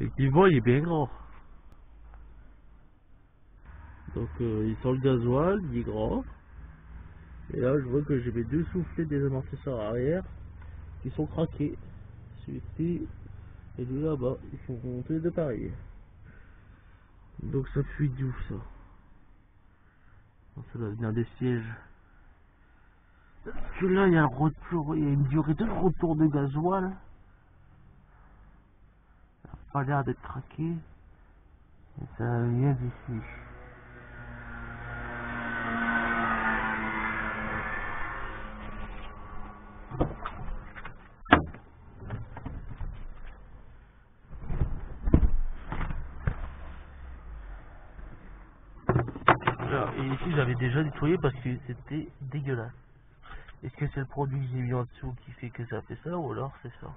Effectivement, il est bien grand. Donc il sent le gasoil, il est grand. Et là, je vois que j'ai mes deux soufflets des amortisseurs arrière qui sont craqués. Celui-ci et lui là-bas, ils sont montés de pareil. Donc ça fuit d'où ça? Ça doit venir des sièges. Parce que là, il y a un retour, il y a une durée de retour de gasoil. Ça n'a pas l'air d'être craqué. Et ça vient d'ici. Alors, et ici, j'avais déjà nettoyé parce que c'était dégueulasse. Est-ce que c'est le produit que j'ai mis en dessous qui fait que ça fait ça, ou alors c'est ça?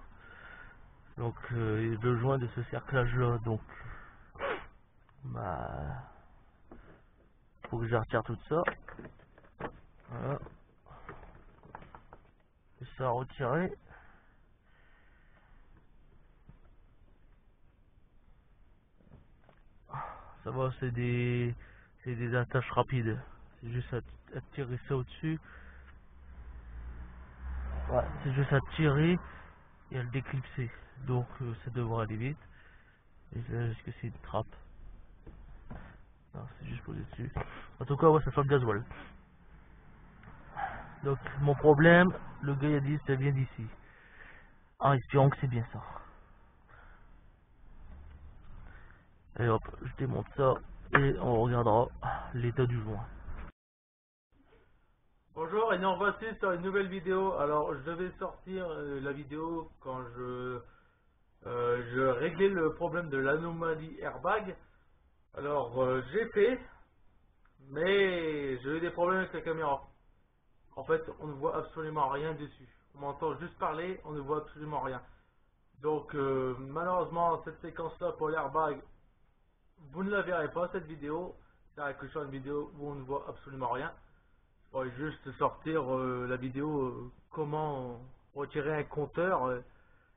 Donc le joint de ce cerclage là, donc bah faut que je retire tout ça. Voilà. Et ça a retiré. Ça va, c'est des attaches rapides. C'est juste à tirer ça au-dessus. Ouais, c'est juste à tirer et à le déclipser. Donc ça devrait aller vite. Et là, est-ce que c'est une trappe? Non, c'est juste posé dessus. En tout cas, ouais, ça sent le gasoil. Donc mon problème, le gars il a dit ça vient d'ici. En espérant que c'est bien ça. Et hop, je démonte ça et on regardera l'état du joint. Bonjour et nous voici sur une nouvelle vidéo. Alors je devais sortir la vidéo quand je réglais le problème de l'anomalie airbag. Alors j'ai fait, mais j'ai eu des problèmes avec la caméra. En fait, on ne voit absolument rien dessus. On m'entend juste parler, on ne voit absolument rien. Donc malheureusement cette séquence là pour l'airbag, vous ne la verrez pas cette vidéo. C'est-à-dire que sur une vidéo où on ne voit absolument rien. Je vais juste sortir la vidéo comment retirer un compteur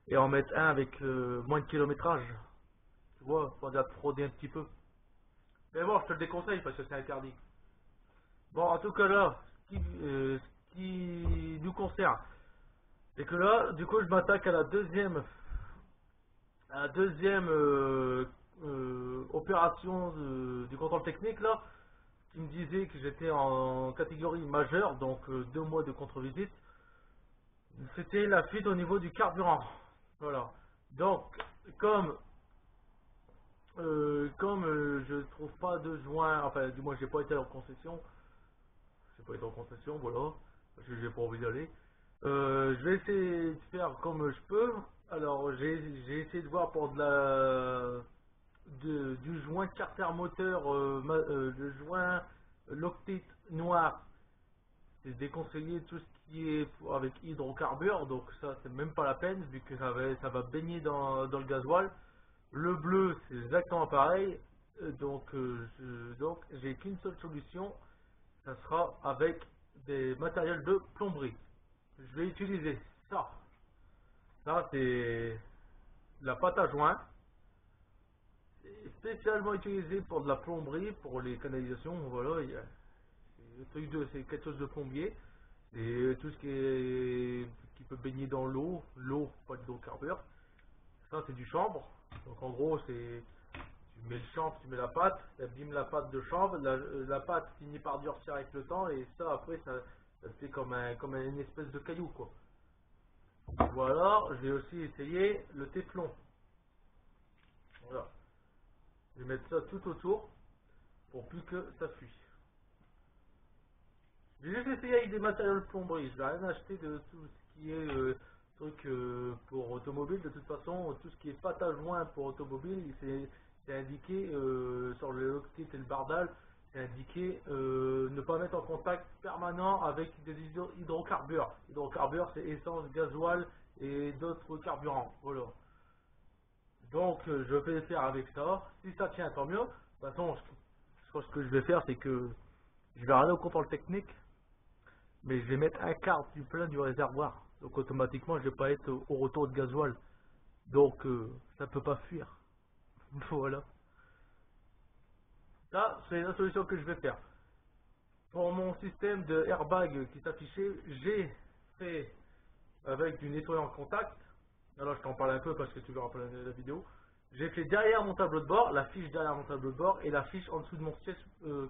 et en mettre un avec moins de kilométrage. Tu vois, pour déjà frauder un petit peu. Mais bon, je te le déconseille parce que c'est interdit. Bon, en tout cas là, ce qui nous concerne, c'est que là, du coup, je m'attaque à la deuxième opération du contrôle technique là, qui me disait que j'étais en catégorie majeure, donc 2 mois de contre-visite. C'était la fuite au niveau du carburant. Voilà. Donc, comme je trouve pas de joint, enfin, du moins, j'ai pas été en concession. J'ai pas été en concession, voilà. Parce que j'ai pas envie d'y aller. Je vais essayer de faire comme je peux. Alors, j'ai essayé de voir pour du joint carter moteur, le joint Loctite noir. C'est déconseillé tout ce qui est avec hydrocarbures, donc ça c'est même pas la peine vu que ça va baigner dans le gasoil. Le bleu c'est exactement pareil. Donc j'ai qu'une seule solution, ça sera avec des matériels de plomberie. Je vais utiliser ça. Ça c'est la pâte à joint, spécialement utilisée pour de la plomberie, pour les canalisations. Voilà, c'est quelque chose de plombier. Et tout ce qui peut baigner dans l'eau, pas de l'eau carbure. Ça c'est du chanvre. Donc en gros c'est tu mets le chanvre, tu mets la pâte, tu abîmes la pâte de chanvre, la pâte finit par durcir avec le temps et ça après ça fait comme une espèce de caillou quoi. Voilà, j'ai aussi essayé le téflon. Voilà. Je vais mettre ça tout autour pour plus que ça fuit. J'ai juste essayé avec des matériaux de plomberie, je vais rien acheter de tout ce qui est pour automobile. De toute façon, tout ce qui est pâte à joint pour automobile, c'est indiqué sur le Loctite et le Bardal, c'est indiqué ne pas mettre en contact permanent avec des hydrocarbures. Hydrocarbures, c'est essence, gasoil et d'autres carburants. Voilà. Donc, je vais faire avec ça. Si ça tient, tant mieux. De toute façon, ce que je vais faire, c'est que je vais aller au contrôle technique. Mais je vais mettre un quart du plein du réservoir. Donc automatiquement je vais pas être au retour de gasoil. Donc ça peut pas fuir. Voilà. Ça, c'est la solution que je vais faire. Pour mon système de airbag qui s'affichait, j'ai fait avec du nettoyant contact. Alors je t'en parle un peu parce que tu verras pas la vidéo. J'ai fait derrière mon tableau de bord, la fiche derrière mon tableau de bord et la fiche en dessous de mon siège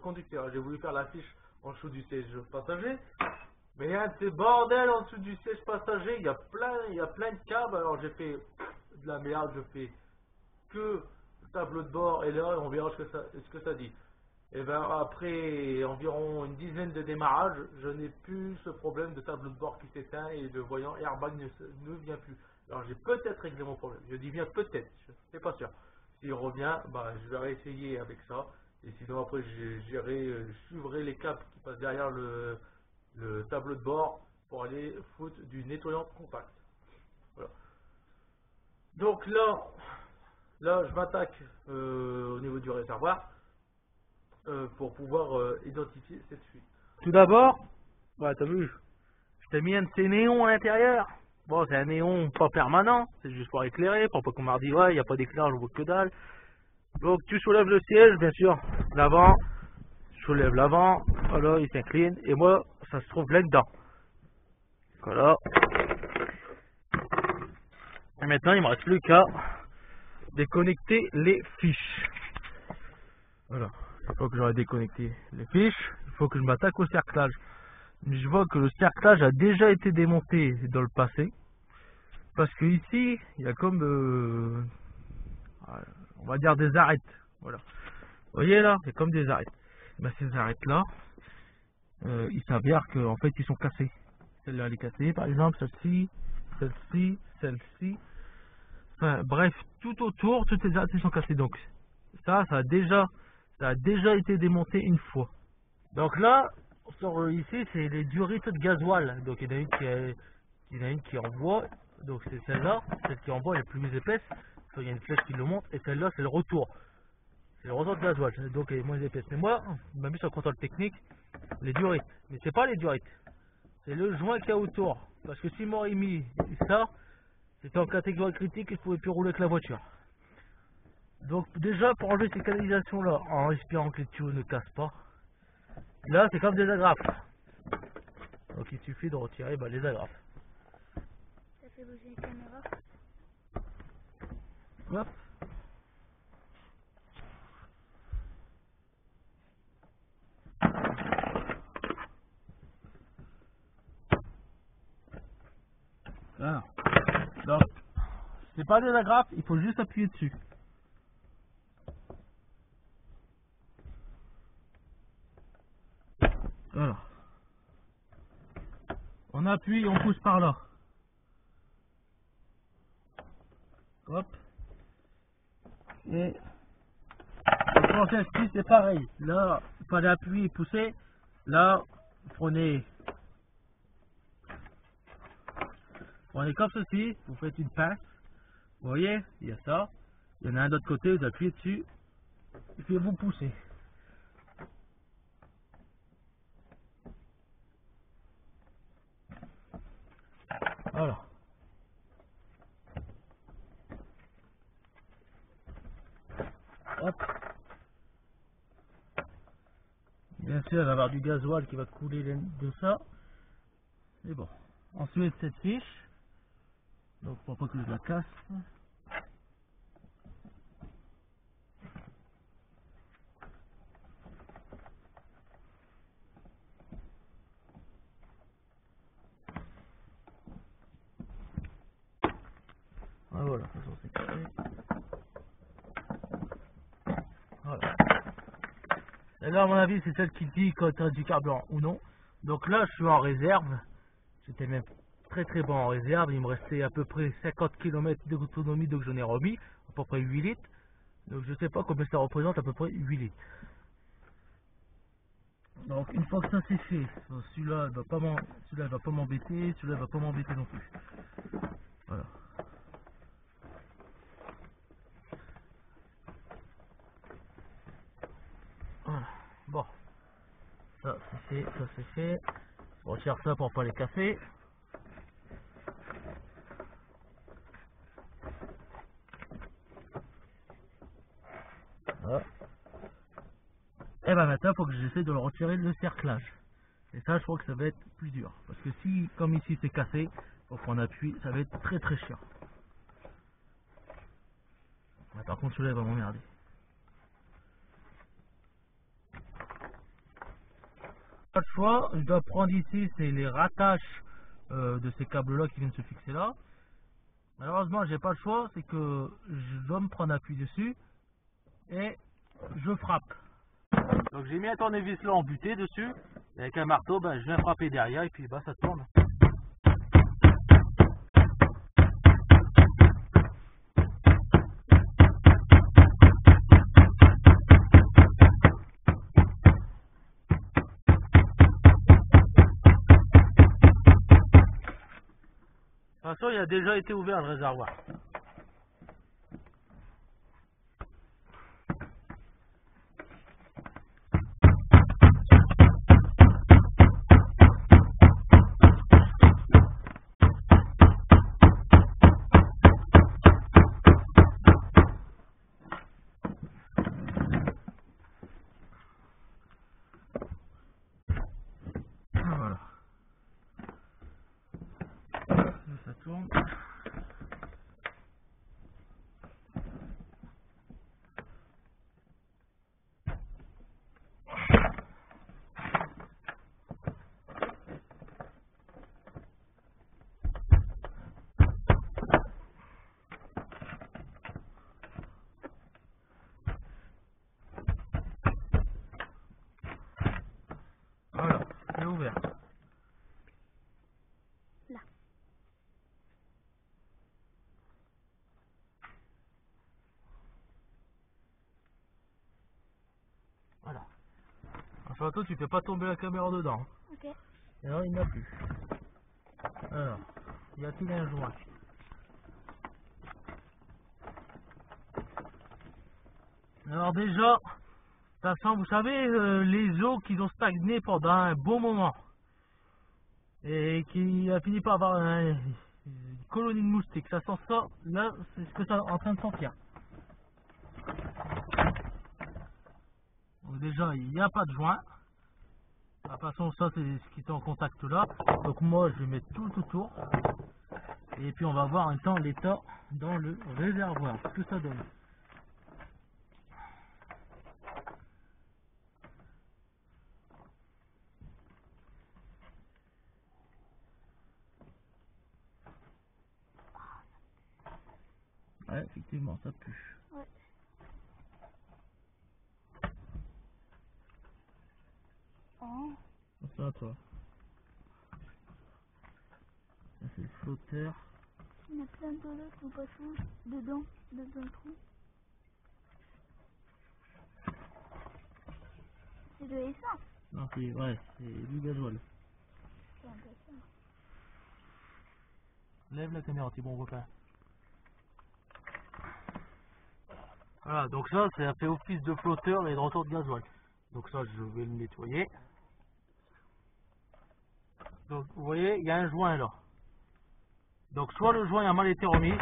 conducteur. J'ai voulu faire la fiche en dessous du siège passager. Mais il y a un de ces bordels en dessous du siège passager, il y a plein de câbles. Alors j'ai fait de la merde, je fais que le tableau de bord et là on verra ce que ça dit. Et ben après environ une dizaine de démarrages, je n'ai plus ce problème de tableau de bord qui s'éteint et le voyant airbag ne vient plus. Alors j'ai peut-être réglé mon problème. Je dis bien peut-être, je suis pas sûr. S'il revient, bah, je vais réessayer avec ça. Et sinon après je suivrai les câbles qui passent derrière le tableau de bord pour aller foutre du nettoyant de contact. Voilà. Donc là je m'attaque au niveau du réservoir. Pour pouvoir identifier cette fuite. Tout d'abord, ouais, t'as vu, je t'ai mis un de ces néons à l'intérieur. Bon, c'est un néon pas permanent, c'est juste pour éclairer, pour pas qu'on m'a dit ouais, il n'y a pas d'éclairage, je vois que dalle. Donc tu soulèves le siège, bien sûr, l'avant, je soulève l'avant, voilà, il s'incline, et moi, ça se trouve là-dedans. Voilà. Et maintenant, il me reste plus qu'à déconnecter les fiches. Voilà. Une fois que j'aurai déconnecté les fiches, il faut que je m'attaque au cerclage. Mais je vois que le cerclage a déjà été démonté dans le passé. Parce que ici, il y a comme, on va dire des arêtes. Voilà. Vous voyez là, c'est comme des arêtes. Ben, ces arêtes-là, il s'avère qu'en fait, ils sont cassés. Celle-là, elle est cassée, par exemple, celle-ci, celle-ci, celle-ci. Enfin, bref, tout autour, toutes les arêtes sont cassées. Donc, ça a déjà été démonté une fois. Donc là, ici, c'est les durites de gasoil. Donc il y en a une qui envoie. Donc c'est celle-là, celle qui envoie est plus épaisse. Il y a une flèche qui le montre. Et celle-là, c'est le retour. C'est le retour de gasoil. Donc elle est moins épaisse. Mais moi, on m'a mis sur le contrôle technique, les durites. Mais c'est pas les durites. C'est le joint qu'il y a autour. Parce que si m'aurait mis ça, c'était en catégorie critique et je pouvais plus rouler avec la voiture. Donc déjà, pour enlever ces canalisations-là, en espérant que les tuyaux ne cassent pas, là, c'est comme des agrafes. Donc il suffit de retirer les agrafes. Ça fait bouger la caméra. Hop. Voilà. Donc, c'est pas des agrafes, il faut juste appuyer dessus. Voilà. On appuie et on pousse par là. Hop. Et pour celle-ci, c'est pareil. Là, il fallait appuyer et pousser. Là, prenez comme ceci, vous faites une pince. Vous voyez, il y a ça. Il y en a un d'autre côté, vous appuyez dessus. Et puis vous poussez. Voilà. Hop. Bien sûr, il va y avoir du gasoil qui va couler de ça. Et bon. Ensuite, cette fiche. Donc, pour pas que je la casse. Ah, voilà, de toute façon, c'est carré. Voilà. Et là, à mon avis, c'est celle qui dit quand tu as du carburant ou non. Donc là, je suis en réserve. J'étais même très bon en réserve. Il me restait à peu près 50 km d'autonomie, donc j'en ai remis à peu près 8 litres. Donc je sais pas combien ça représente, à peu près 8 litres. Donc une fois que ça c'est fait, celui-là il va pas m'embêter, celui-là il va pas m'embêter non plus. Voilà. Voilà. Bon, ça c'est fait. On retire ça pour pas les casser. bah maintenant, il faut que j'essaie de le retirer le cerclage. Et ça, je crois que ça va être plus dur. Parce que si, comme ici, c'est cassé, faut qu'on appuie, ça va être très très chiant. Ouais, par contre, celui-là, il va m'emmerder. Pas de choix, je dois prendre ici, c'est les rattaches de ces câbles-là qui viennent se fixer là. Malheureusement, j'ai pas le choix, c'est que je dois me prendre appui dessus et je frappe. Donc j'ai mis un tournevis là en buté dessus, et avec un marteau, ben, je viens frapper derrière et puis bah, ça tourne. De toute façon, il a déjà été ouvert le réservoir. Voilà. Ça tourne. Voilà, c'est ouvert. Là. Voilà. Enfin, toi, tu fais pas tomber la caméra dedans. Ok. Et alors, il n'y en a plus. Alors, y a-t-il un joint? Alors déjà, ça sent, vous savez, les eaux qui ont stagné pendant un bon moment. Et qui a fini par avoir une colonie de moustiques. Ça sent ça, là, c'est ce que ça est en train de sentir. Donc déjà, il n'y a pas de joint. De toute façon, ça c'est ce qui est en contact là. Donc moi, je vais mettre tout autour. Et puis on va voir en même temps l'état dans le réservoir. Ce que ça donne. Ouais, effectivement, ça pue. Ouais. Oh. Ça, toi. Ça, c'est le flotteur. Il y a plein de l'eau qui passent dedans le trou. C'est de l'essence. Non, c'est, ouais, c'est du gasoil. C'est un peu ça. Lève la caméra, c'est bon, on voit pas. Voilà, donc ça fait office de flotteur et de retour de gasoil. Donc ça, je vais le nettoyer. Donc, vous voyez, il y a un joint là. Donc, soit le joint a mal été remis,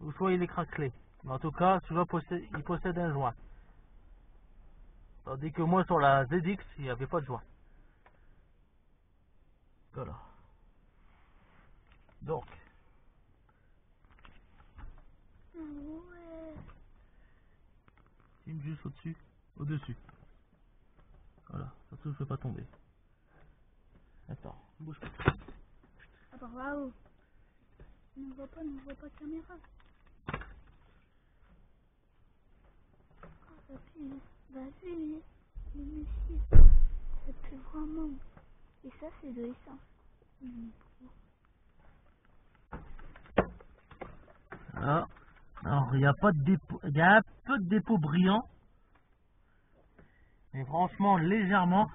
ou soit il est craquelé. Mais en tout cas, celui-là il possède un joint. Tandis que moi, sur la ZX, il n'y avait pas de joint. Voilà. Donc. Ouais. Filme juste au-dessus, au-dessus. Voilà, ça ne se fait pas tomber. Attends, bouge pas. Ah bah waouh. On ne voit pas de caméra. Oh, ça pue. Vas-y, les messieurs. Ça pue vraiment. Et ça, c'est de l'essence. Ah. Alors, il y a pas de dépôt, il y a un peu de dépôt brillant. Mais franchement, légèrement,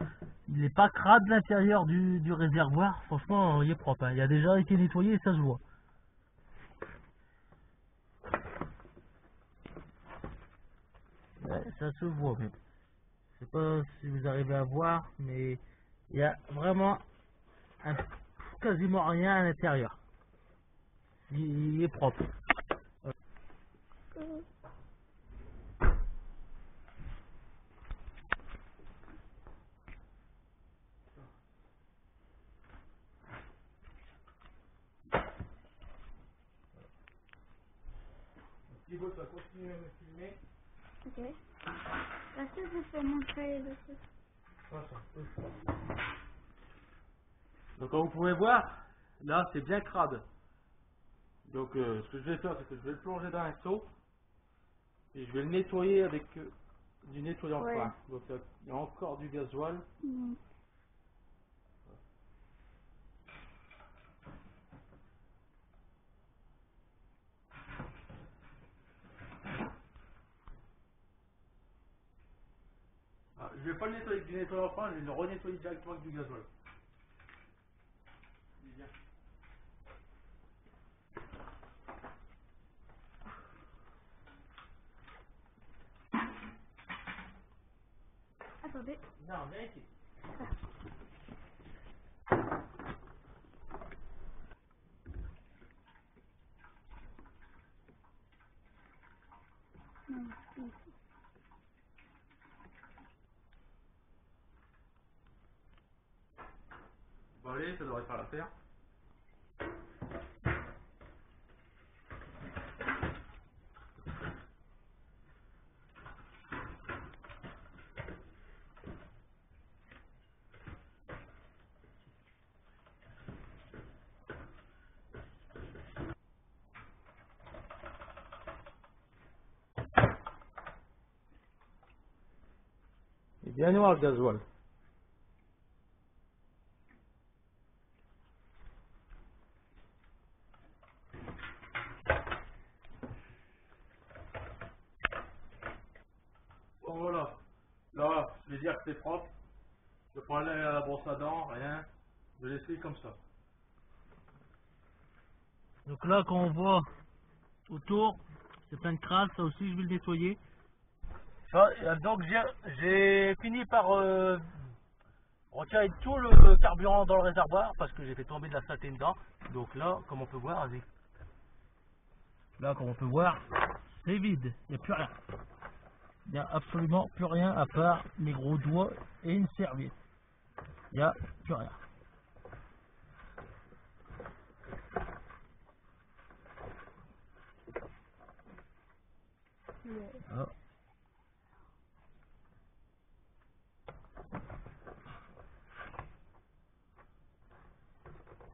il n'est pas crade l'intérieur du réservoir. Franchement, il est propre. Hein. Il a déjà été nettoyé et ça se voit. Ouais, ça se voit même. Je sais pas si vous arrivez à voir, mais il y a vraiment quasiment rien à l'intérieur. Il est propre. Thibaut, tu vas continuer à me filmer. Ok. Est-ce que je peux montrer le truc? Donc comme vous pouvez voir, là c'est bien crade. Donc ce que je vais faire, c'est que je vais le plonger dans un seau et je vais le nettoyer avec du nettoyant Ouais. fin. Donc il y a encore du gasoil. Mm. Ah, je vais pas le nettoyer avec du nettoyant fin, je vais le renettoyer directement avec du gasoil. Bien. Attendez. Non, viens ici. Non, si. Bon allez, ça devrait faire l'affaire. Il est bien noir le gasoil. Bon voilà. Là, je vais dire que c'est propre. Je prends la brosse à dents, rien. Je vais laisser comme ça. Donc là, quand on voit autour, c'est plein de crasse, ça aussi je vais le nettoyer. Donc j'ai fini par retirer tout le carburant dans le réservoir parce que j'ai fait tomber de la saleté dedans. Donc là, comme on peut voir, c'est vide, il n'y a plus rien. Il n'y a absolument plus rien à part mes gros doigts et une serviette. Il n'y a plus rien. Ouais. Ah.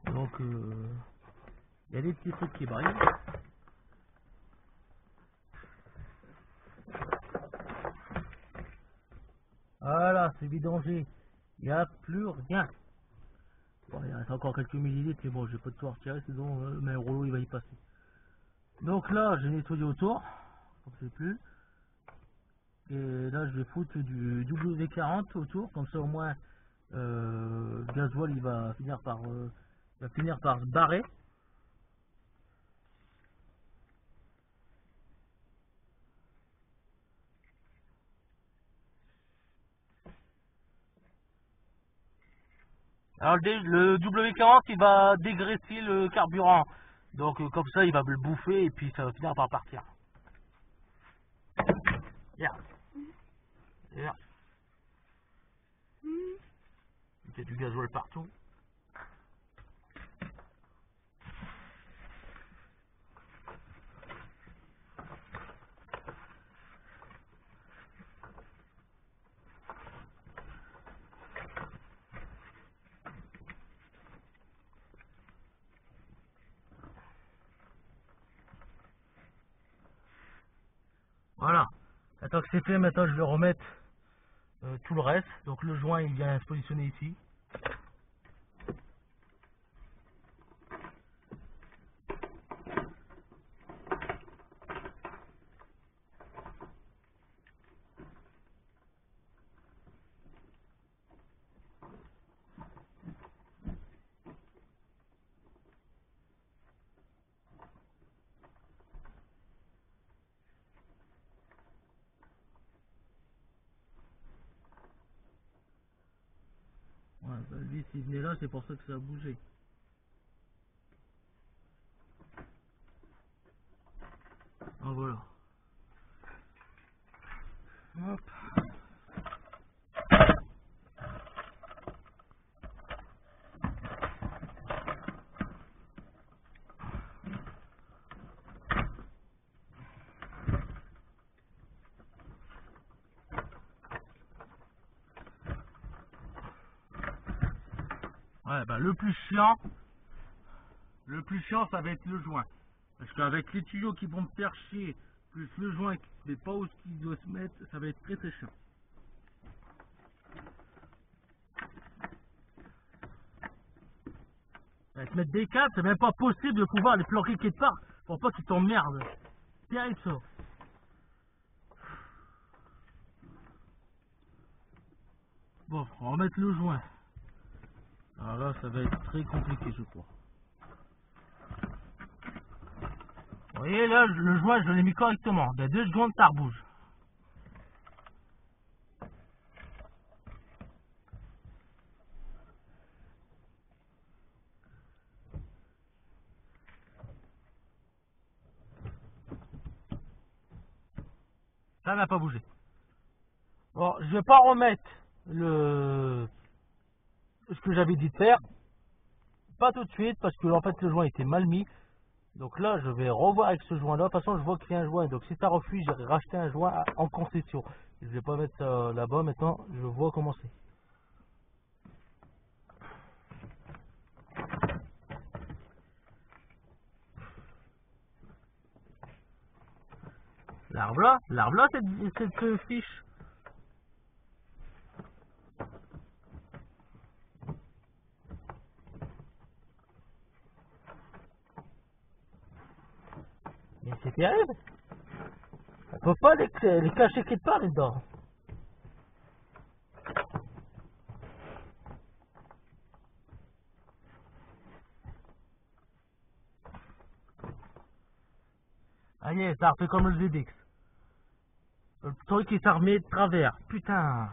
Donc il y a des petits trucs qui brillent. Voilà, c'est vidangé. Il n'y a plus rien. Bon, il reste encore quelques millilitres, mais bon, je vais pas tout retirer, sinon mais un rouleau il va y passer. Donc là, j'ai nettoyé autour, comme c'est plus. Et là, je vais foutre du W40 autour, comme ça au moins, le gasoil il va finir par se barrer. Alors le W40 il va dégraisser le carburant, donc comme ça il va le bouffer et puis ça va finir par partir. Regarde, regarde, Mm. il y a du gasoil partout. Voilà. Attends que c'est fait, maintenant je vais remettre tout le reste. Donc le joint il vient se positionner ici. Ouais, le vis il venait là, c'est pour ça que ça a bougé. Ah, voilà. Hop. Ouais, bah le plus chiant, ça va être le joint. Parce qu'avec les tuyaux qui vont me faire chier, plus le joint qui ne sait pas où il doit se mettre, ça va être très très chiant. Avec mettre des câbles, c'est même pas possible de pouvoir les planquer quelque part pour pas qu'ils t'emmerdent. C'est terrible ça. Bon, on va mettre le joint. Alors là, ça va être très compliqué, je crois. Vous voyez là, le joint, je l'ai mis correctement. Il y a 2 secondes, ça rebouge. Ça n'a pas bougé. Bon, je vais pas remettre ce que j'avais dit de faire. Pas tout de suite, parce que en fait le joint était mal mis. Donc là, je vais revoir avec ce joint-là. De toute façon, je vois qu'il y a un joint. Donc si ça refuse, j'irai racheter un joint en concession. Je vais pas mettre ça là-bas. Maintenant, je vois comment c'est. L'arbre là, cette fiche. Mais c'est terrible. On peut pas les cacher quelque part là-dedans. Ah yes, ça refait comme le ZX. Le truc est armé de travers. Putain.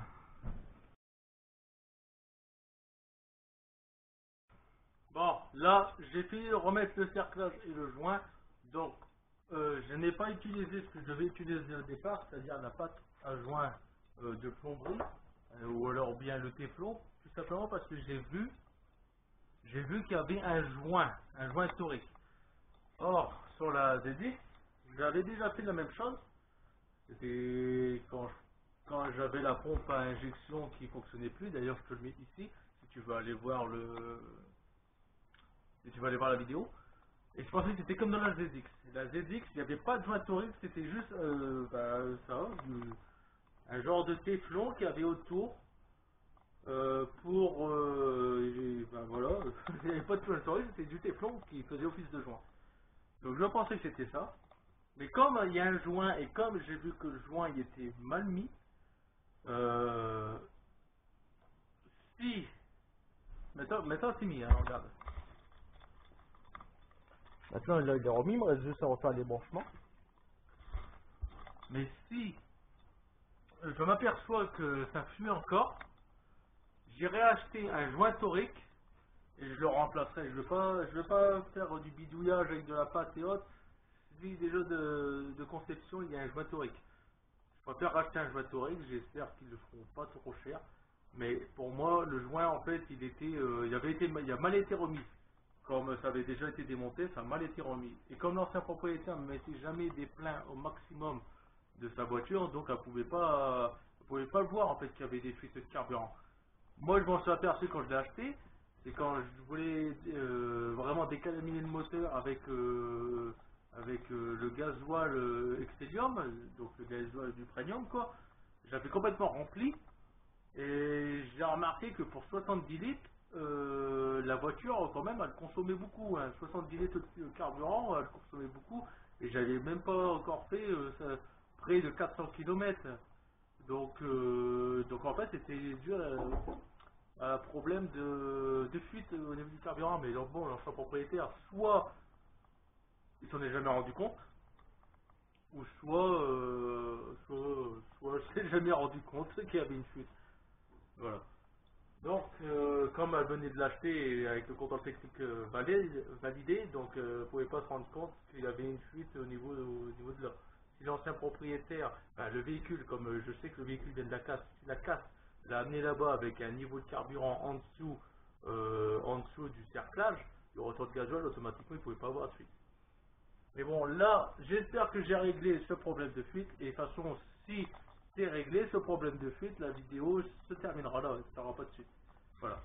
Bon, là, j'ai fini de remettre le cerclage et le joint. Donc, je n'ai pas utilisé ce que je devais utiliser au départ, c'est-à-dire la pâte à joint de plomberie, ou alors bien le téflon, tout simplement parce que j'ai vu qu'il y avait un joint historique. Or, sur la ZX, j'avais déjà fait la même chose. C'était quand j'avais la pompe à injection qui fonctionnait plus. D'ailleurs, je te le mets ici, si tu veux aller voir la vidéo. Et je pensais que c'était comme dans la ZX. La ZX, il n'y avait pas de joint torique, c'était juste un genre de téflon qu'il y avait autour voilà, il n'y avait pas de joint torique, c'était du téflon qui faisait office de joint. Donc je pensais que c'était ça. Mais comme il y a un joint et comme j'ai vu que le joint il était mal mis, euh, si maintenant c'est mis, hein, regarde. Maintenant il est remis, il me reste juste à refaire les branchements. Mais si je m'aperçois que ça fume encore, j'irai acheter un joint torique et je le remplacerai. Je vais pas faire du bidouillage avec de la pâte et autres. Si déjà de conception il y a un joint torique. Je préfère racheter un joint torique, j'espère qu'ils le feront pas trop cher. Mais pour moi, le joint en fait, il a mal été remis. Comme ça avait déjà été démonté, ça a mal été remis. Et comme l'ancien propriétaire ne mettait jamais des pleins au maximum de sa voiture, donc elle pouvait pas le voir en fait qu'il y avait des fuites de carburant. Moi, je m'en suis aperçu quand je l'ai acheté, c'est quand je voulais vraiment décalminer le moteur avec le gasoil Excellium, donc le gasoil du premium quoi. J'avais complètement rempli et j'ai remarqué que pour 70 litres, la voiture quand même elle consommait beaucoup, hein. 70 litres de carburant, elle consommait beaucoup et j'avais même pas encore fait près de 400 km. Donc en fait c'était dû à un problème de fuite au niveau du carburant. Mais donc bon, l'ancien propriétaire, soit il s'en est jamais rendu compte, ou soit je s'est jamais rendu compte qu'il y avait une fuite. Voilà. Donc comme elle venait de l'acheter et avec le contrôle technique validé, donc elle ne pouvait pas se rendre compte qu'il y avait une fuite au niveau de là. Si l'ancien propriétaire, le véhicule, comme je sais que le véhicule vient de la casse l'a amené là-bas avec un niveau de carburant en dessous du cerclage, le retour de gasoil automatiquement il ne pouvait pas avoir de fuite. Mais bon là, j'espère que j'ai réglé ce problème de fuite et de toute façon si c'est réglé ce problème de fuite, la vidéo se terminera là, ça n'aura pas de suite. Voilà.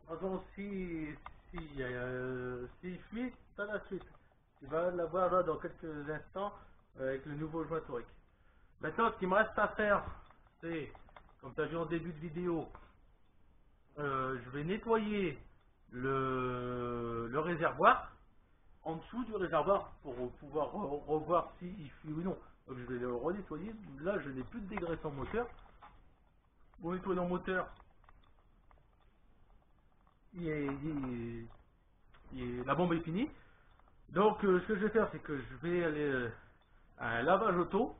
Attention, s'il fuit, t'as la suite. Tu vas l'avoir là dans quelques instants avec le nouveau joint torique. Maintenant, ce qu'il me reste à faire, c'est, comme tu as vu en début de vidéo, je vais nettoyer le réservoir, en dessous du réservoir, pour pouvoir revoir s'il fuit ou non. Donc je vais le renettoyer. Là, je n'ai plus de dégraissant moteur. Mon nettoyant moteur, la bombe est finie. Donc ce que je vais faire, c'est que je vais aller à un lavage auto.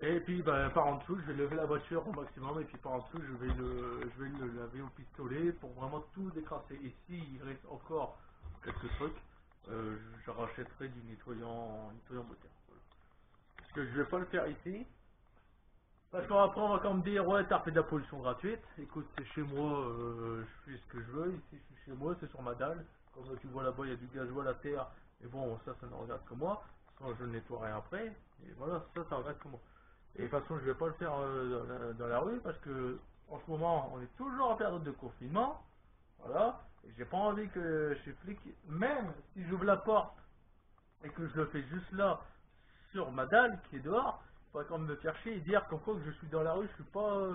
Et puis par en dessous, je vais lever la voiture au maximum. Et puis par en dessous, je vais le laver au pistolet pour vraiment tout décrasser. Et s'il reste encore quelques trucs, je rachèterai du nettoyant moteur. Voilà. Parce que je vais pas le faire ici. Parce qu'après on va quand même dire, ouais, t'as fait de la pollution gratuite. Écoute, c'est chez moi, je fais ce que je veux. Ici, je suis chez moi, c'est sur ma dalle. Comme tu vois là-bas, il y a du gasoil à terre. Et bon, ça ne regarde que moi. Sinon, je le nettoierai après. Et voilà, ça regarde que moi. Et de toute façon, je vais pas le faire dans la rue parce que en ce moment, on est toujours en période de confinement. Voilà. Et j'ai pas envie que chez flic, même si j'ouvre la porte et que je le fais juste là, sur ma dalle qui est dehors, il faudrait quand même me faire chier et dire qu'en quoi que je suis dans la rue, je suis pas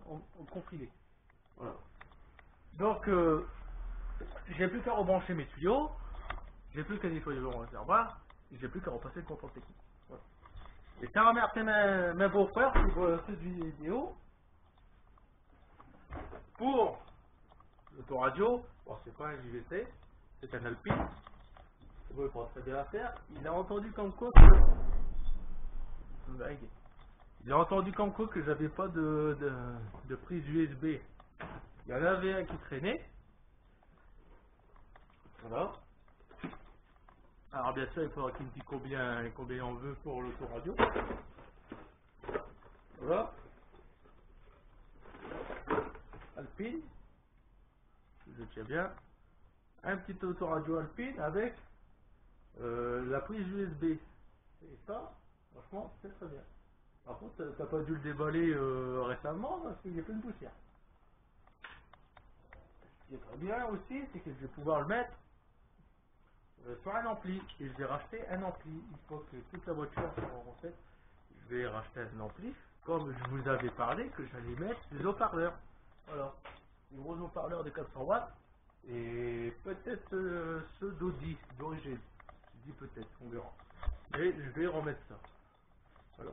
en confiné. Voilà. Donc, j'ai plus qu'à rebrancher mes tuyaux, j'ai plus qu'à nettoyer le réservoir, et j'ai plus qu'à repasser le contrôle technique. Voilà. Et tiens, remercier mes beaux-frères pour cette vidéo. Pour l'autoradio, bon, c'est pas un JVC, c'est un Alpine. Il pas très bien à faire. Il a entendu comme quoi il a entendu comme quoi que j'avais pas de prise USB. Il y en avait un qui traînait. Voilà. Alors bien sûr, il faudra qu'il me dise combien on veut pour l'autoradio. Voilà. Alpine. Je tiens bien. Un petit autoradio Alpine avec la prise USB. Et ça, franchement, c'est très bien. Par contre, t'as pas dû le déballer récemment parce qu'il y a plein de poussière. Ce qui est très bien aussi, c'est que je vais pouvoir le mettre sur un ampli. Et je vais racheter un ampli. Une fois que toute la voiture sera refaite, je vais racheter un ampli. Comme je vous avais parlé, que j'allais mettre des haut-parleurs. Voilà. Des gros haut-parleurs de 400 watts. Et peut-être ceux d'Audi, d'origine. Je dis peut-être, on verra. Et je vais remettre ça. Voilà.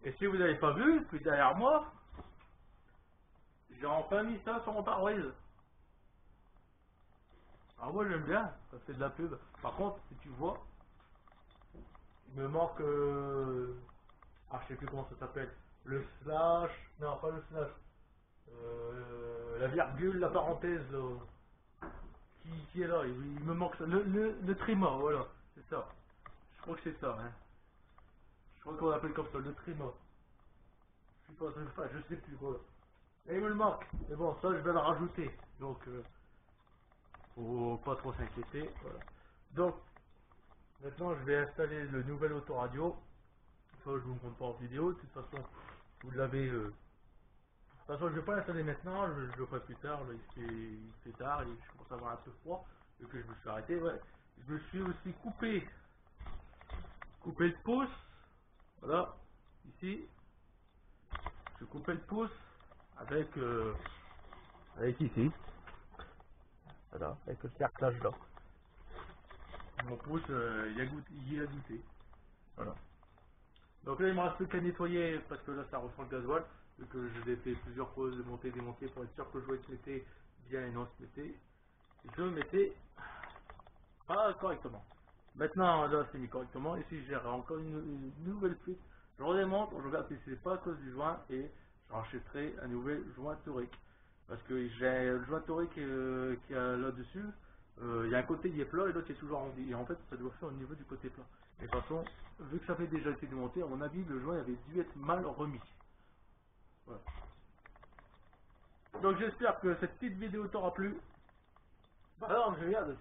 Et si vous n'avez pas vu, puis derrière moi, j'ai enfin mis ça sur mon pare-brise. Alors moi j'aime bien, ça fait de la pub. Par contre, si tu vois, il me manque, je sais plus comment ça s'appelle, le slash, non pas le slash, la virgule, la parenthèse, qui est là, il me manque ça, le tréma, voilà, c'est ça. Je crois que c'est ça, hein. Je crois qu'on l'appelle comme ça, le tréma. Je sais pas, je sais plus quoi. Et il me le manque. Mais bon, ça je vais le rajouter. Donc, faut pas trop s'inquiéter. Voilà. Donc, maintenant je vais installer le nouvel autoradio. Ça je vous montre pas en vidéo. De toute façon, vous l'avez. De toute façon, je vais pas l'installer maintenant. Je le ferai plus tard. Là, il fait tard et je commence à avoir un peu froid. Vu que je me suis arrêté. Ouais. Je me suis aussi coupé le pouce. Voilà. Ici. Je coupais le pouce avec ici. Voilà, avec le cerclage là. Mon pouce, il y a goûté. Voilà. Donc là, il me reste plus qu'à nettoyer parce que là, ça ressent le gasoil. Vu que je l'ai fait plusieurs fois, démonter, démonter pour être sûr que je vois se mettait bien et non se mettait. Je le mettais pas correctement. Maintenant, là, c'est mis correctement. Ici, j'ai encore une nouvelle fuite. Je redémonte, je regarde si c'est pas à cause du joint et je rachèterai un nouvel joint torique. Parce que j'ai le joint torique qui est là-dessus. Il y a un côté qui est plat et l'autre qui est toujours arrondi. Et en fait, ça doit faire au niveau du côté plat. Mais de toute façon, vu que ça avait déjà été démonté, à mon avis, le joint avait dû être mal remis. Voilà. Donc j'espère que cette petite vidéo t'aura plu. Bah alors, je regarde,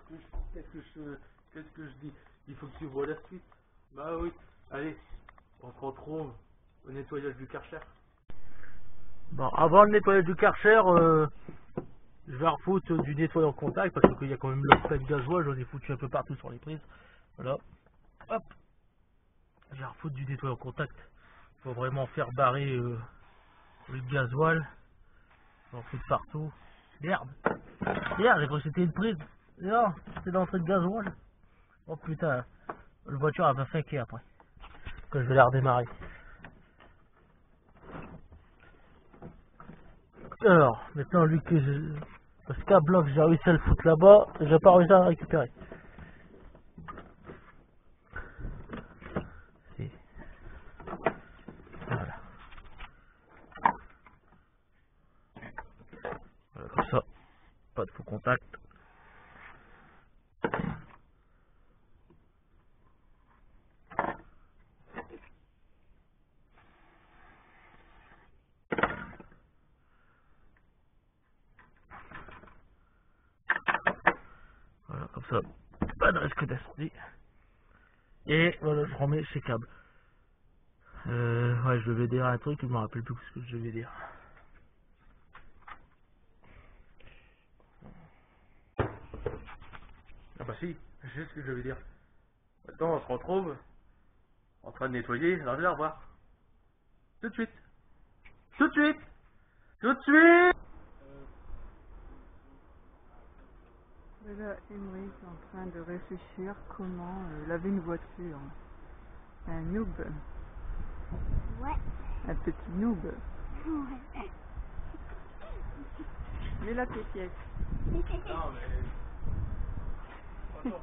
qu'est-ce que je dis? Il faut que tu vois la suite. Bah oui. Allez, on se retrouve au nettoyage du Karcher. Bon, avant le nettoyage du Karcher, Je vais refoutre du nettoyant contact parce qu'il y a quand même le frais de gasoil, j'en ai foutu un peu partout sur les prises. Voilà. Hop. Je vais refoutre du nettoyant contact. Faut vraiment faire barrer le gasoil. J'en foutre partout. Merde. Merde, j'ai cru que c'était une prise. Non, c'est l'entrée de gasoil. Oh putain. La voiture elle va faker après. Que je vais la redémarrer. Alors, maintenant lui que je... Parce qu'à bloc j'ai réussi à le foutre là-bas, j'ai pas réussi à le récupérer. Si. Voilà. Voilà, comme ça, pas de faux contact. Voilà, comme ça, pas de risque d'incendie. Et voilà, je remets ces câbles. Ouais, je devais dire un truc, je me rappelle plus ce que je devais dire. Ah bah si, je sais ce que je devais dire. Maintenant, on se retrouve en train de nettoyer le réservoir. Tout de suite. Tout de suite. Tout de suite. Là, Emery est en train de réfléchir comment laver une voiture. Un noob, Ouais. un petit noob. Ouais. Mets là tes pièces. Non mais... Bonjour.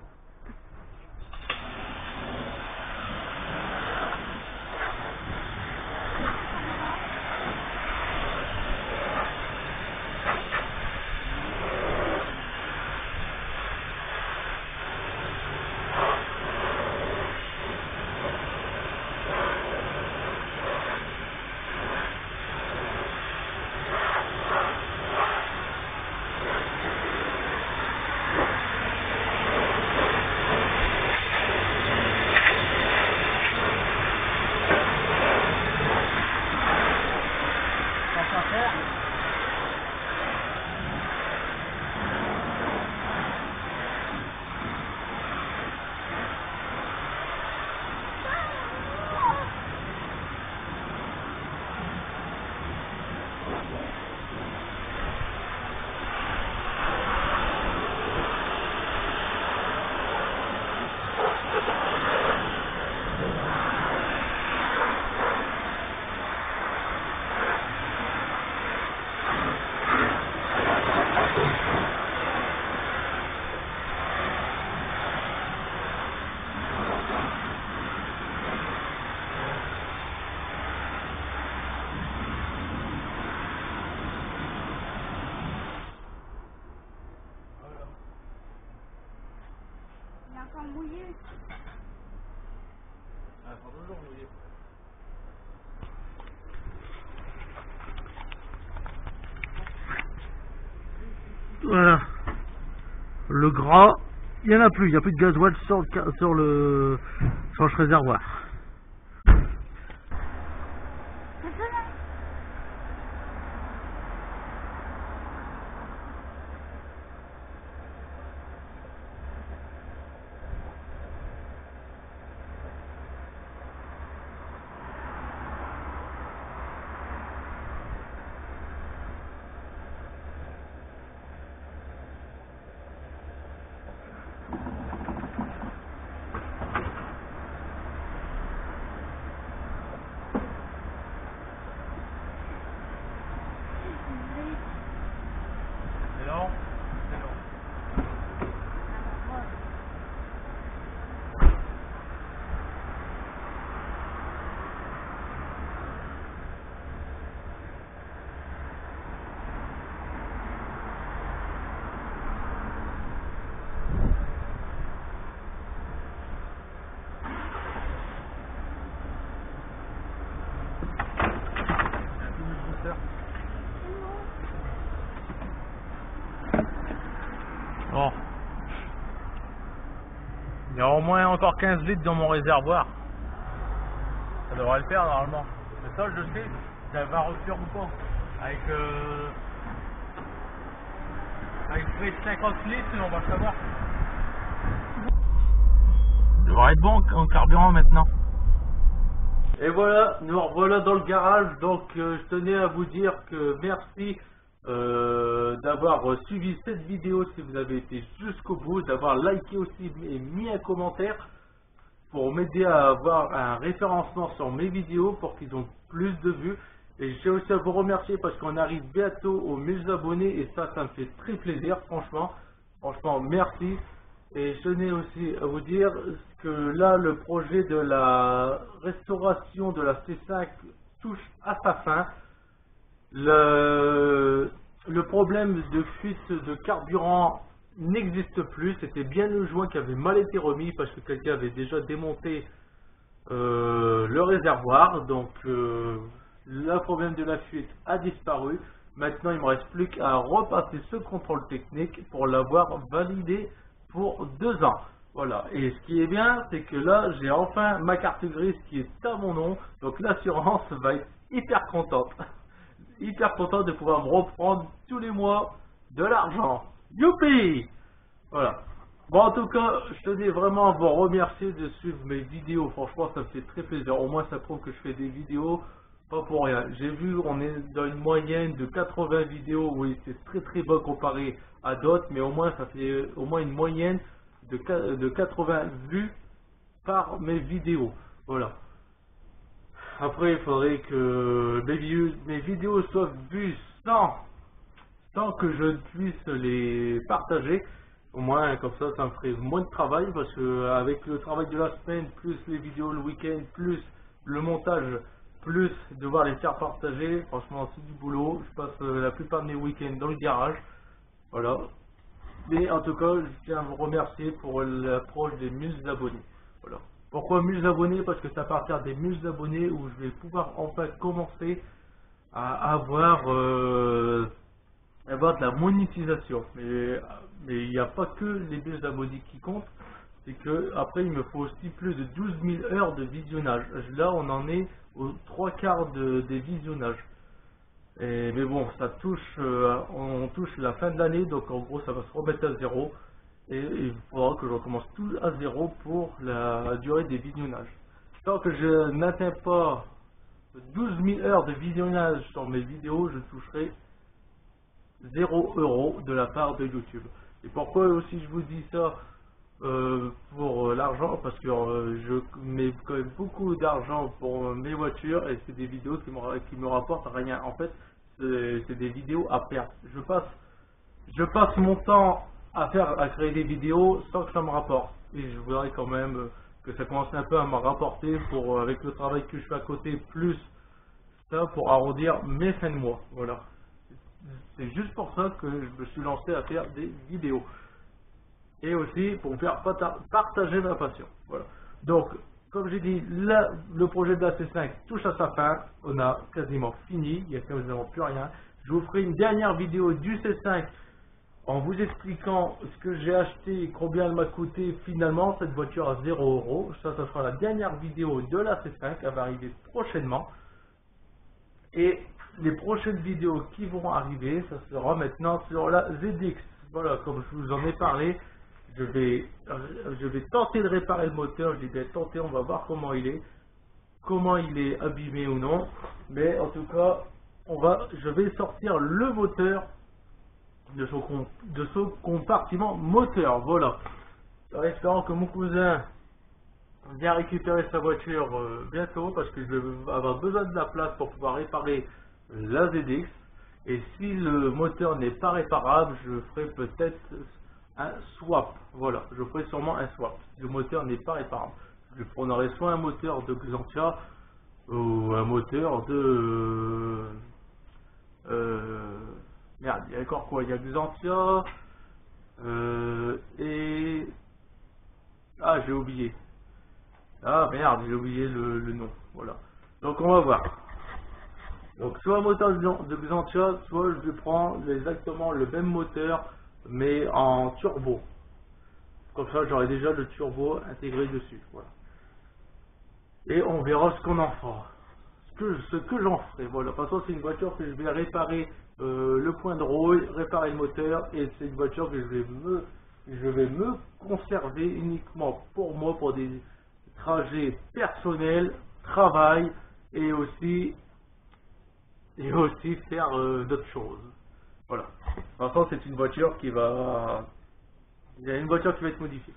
Il est encore mouillé. Ah, faut toujours mouiller. Voilà. Le gras, il n'y en a plus. Il n'y a plus de gasoil sur le réservoir. C'est long. C'est long. Bon. Il y a au moins encore 15 litres dans mon réservoir. Ça devrait le faire normalement. Mais ça, je sais, ça va refaire ou pas. Avec Avec près de 50 litres, on va savoir. Ça devrait être bon en carburant maintenant. Et voilà, nous revoilà dans le garage. Donc je tenais à vous dire que merci d'avoir suivi cette vidéo si vous avez été jusqu'au bout, d'avoir liké aussi et mis un commentaire pour m'aider à avoir un référencement sur mes vidéos pour qu'ils ont plus de vues. Et j'ai aussi à vous remercier parce qu'on arrive bientôt aux 1000 abonnés et ça me fait très plaisir, franchement merci. Et je tenais aussi à vous dire que là le projet de la restauration de la C5 touche à sa fin. Le problème de fuite de carburant n'existe plus. C'était bien le joint qui avait mal été remis parce que quelqu'un avait déjà démonté le réservoir. Donc le problème de la fuite a disparu. Maintenant il ne me reste plus qu'à repasser ce contrôle technique pour l'avoir validé pour 2 ans. Voilà, et ce qui est bien c'est que là j'ai enfin ma carte grise qui est à mon nom. Donc l'assurance va être hyper contente de pouvoir me reprendre tous les mois de l'argent. Youpi! Voilà. Bon, en tout cas, je tenais vraiment à vous remercier de suivre mes vidéos. Franchement, ça me fait très plaisir. Au moins, ça prouve que je fais des vidéos pas pour rien. J'ai vu, on est dans une moyenne de 80 vidéos. Oui, c'est très bas comparé à d'autres, mais au moins, ça fait au moins une moyenne de 80 vues par mes vidéos. Voilà. Après, il faudrait que mes vidéos soient vues sans que je puisse les partager. Au moins, comme ça me ferait moins de travail parce que avec le travail de la semaine, plus les vidéos le week-end, plus le montage, plus devoir les faire partager, franchement, c'est du boulot. Je passe la plupart de mes week-ends dans le garage. Voilà. Mais en tout cas, je tiens à vous remercier pour l'approche des 1000 abonnés. Voilà. Pourquoi 1000 abonnés? Parce que c'est à partir des 1000 abonnés où je vais pouvoir enfin commencer à avoir de la monétisation. Mais il n'y a pas que les 1000 abonnés qui comptent. C'est que après il me faut aussi plus de 12 000 heures de visionnage. Là on en est aux 3/4 des visionnages. Mais bon, ça touche, on touche la fin de l'année, donc en gros ça va se remettre à zéro. Et il faudra que je recommence tout à zéro pour la durée des visionnages. Tant que je n'atteins pas 12 000 heures de visionnage sur mes vidéos, je toucherai 0 € de la part de YouTube. Et pourquoi aussi je vous dis ça pour l'argent? Parce que je mets quand même beaucoup d'argent pour mes voitures et c'est des vidéos qui me rapportent rien. En fait, c'est des vidéos à perte. Je passe mon temps à créer des vidéos sans que ça me rapporte. Et je voudrais quand même que ça commence un peu à me rapporter avec le travail que je fais à côté, plus ça pour arrondir mes fins de mois. Voilà. C'est juste pour ça que je me suis lancé à faire des vidéos. Et aussi pour faire partager ma passion. Voilà. Donc, comme j'ai dit, le projet de la C5 touche à sa fin. On a quasiment fini. Il n'y a quasiment plus rien. Je vous ferai une dernière vidéo du C5 en vous expliquant ce que j'ai acheté et combien elle m'a coûté finalement cette voiture à 0 €. Ça sera la dernière vidéo de la C5. Elle va arriver prochainement. Et les prochaines vidéos qui vont arriver, ça sera maintenant sur la ZX. Voilà, comme je vous en ai parlé, je vais tenter de réparer le moteur. Je dis bien tenter, on va voir comment il est abîmé ou non. Mais en tout cas, je vais sortir le moteur de son compartiment moteur. Voilà. En espérant que mon cousin vienne récupérer sa voiture bientôt, parce que je vais avoir besoin de la place pour pouvoir réparer la ZX. Et si le moteur n'est pas réparable, je ferai peut-être un swap. Voilà, je ferai sûrement un swap si le moteur n'est pas réparable. Je prendrai soit un moteur de Xantia ou un moteur de merde, il y a encore quoi? Il y a Xantia et j'ai oublié. Ah merde, j'ai oublié le nom. Voilà. Donc on va voir. Donc soit un moteur de Xantia, soit je prends exactement le même moteur mais en turbo. Comme ça j'aurai déjà le turbo intégré dessus. Voilà. Et on verra ce qu'on en fera. Ce ce que j'en ferai. Voilà, de toute façon c'est une voiture que je vais réparer le point de rouille, réparer le moteur, et c'est une voiture que je vais me conserver uniquement pour moi, pour des trajets personnels, travail, et aussi faire d'autres choses. Voilà. De toute façon c'est une voiture qui va... Il y a une voiture qui va être modifiée.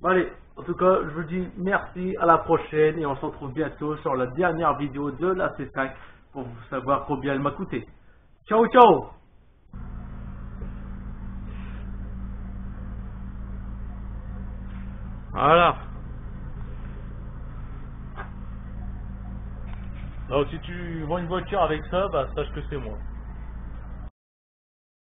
Bon, allez, en tout cas, je vous dis merci, à la prochaine, et on se retrouve bientôt sur la dernière vidéo de la C5 pour savoir combien elle m'a coûté. Ciao, ciao! Voilà. Alors si tu vends une voiture avec ça, bah sache que c'est moi.